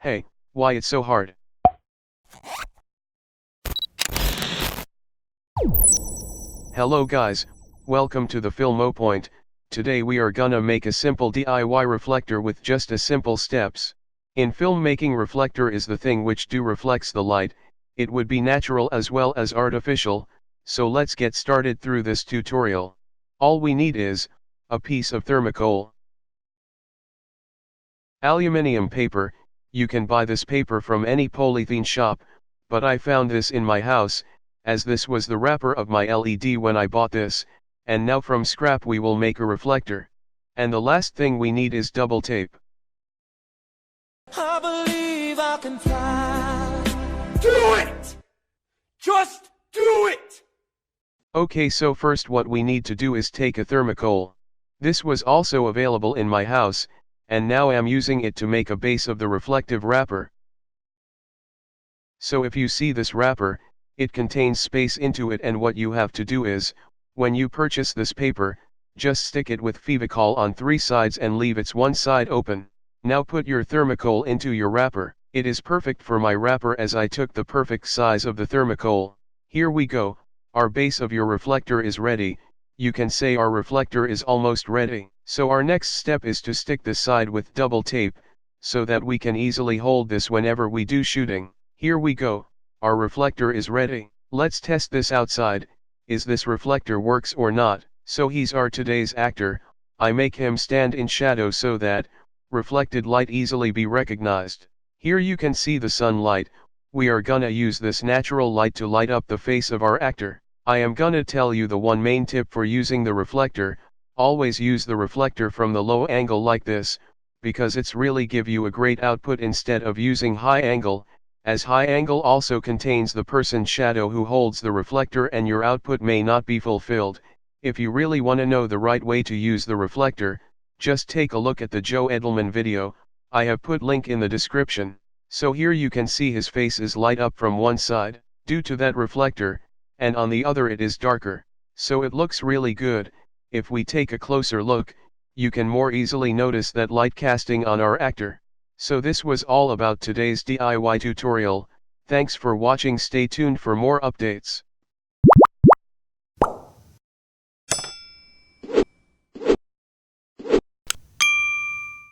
Hey, why it's so hard? Hello guys, welcome to the Filmopoint. Today we are gonna make a simple DIY reflector with just a simple steps. In filmmaking, reflector is the thing which reflects the light. It would be natural as well as artificial, so let's get started through this tutorial. All we need is a piece of thermocol, aluminium paper. You can buy this paper from any polythene shop, but I found this in my house, as this was the wrapper of my LED when I bought this, and now from scrap we will make a reflector. And the last thing we need is double tape. I believe I can fly. Do it! Just do it! Okay, so first what we need to do is take a thermocol. This was also available in my house, and now I'm using it to make a base of the reflective wrapper. So if you see this wrapper, it contains space into it, and what you have to do is, when you purchase this paper, just stick it with Fevicol on 3 sides and leave its one side open. Now put your thermocol into your wrapper. It is perfect for my wrapper as I took the perfect size of the thermocol. Here we go, our base of your reflector is ready. You can say our reflector is almost ready. So our next step is to stick this side with double tape, so that we can easily hold this whenever we do shooting. Here we go, our reflector is ready. Let's test this outside, is this reflector works or not. So he's our today's actor. I make him stand in shadow so that reflected light easily be recognized. Here you can see the sunlight. We are gonna use this natural light to light up the face of our actor. I am gonna tell you the one main tip for using the reflector. Always use the reflector from the low angle like this, because it's really give you a great output instead of using high angle, as high angle also contains the person's shadow who holds the reflector and your output may not be fulfilled. If you really want to know the right way to use the reflector, just take a look at the Joe Edelman video. I have put link in the description. So here you can see his face is light up from one side, due to that reflector, and on the other it is darker. So it looks really good. If we take a closer look, you can more easily notice that light casting on our actor. So this was all about today's DIY tutorial. Thanks for watching. Stay tuned for more updates.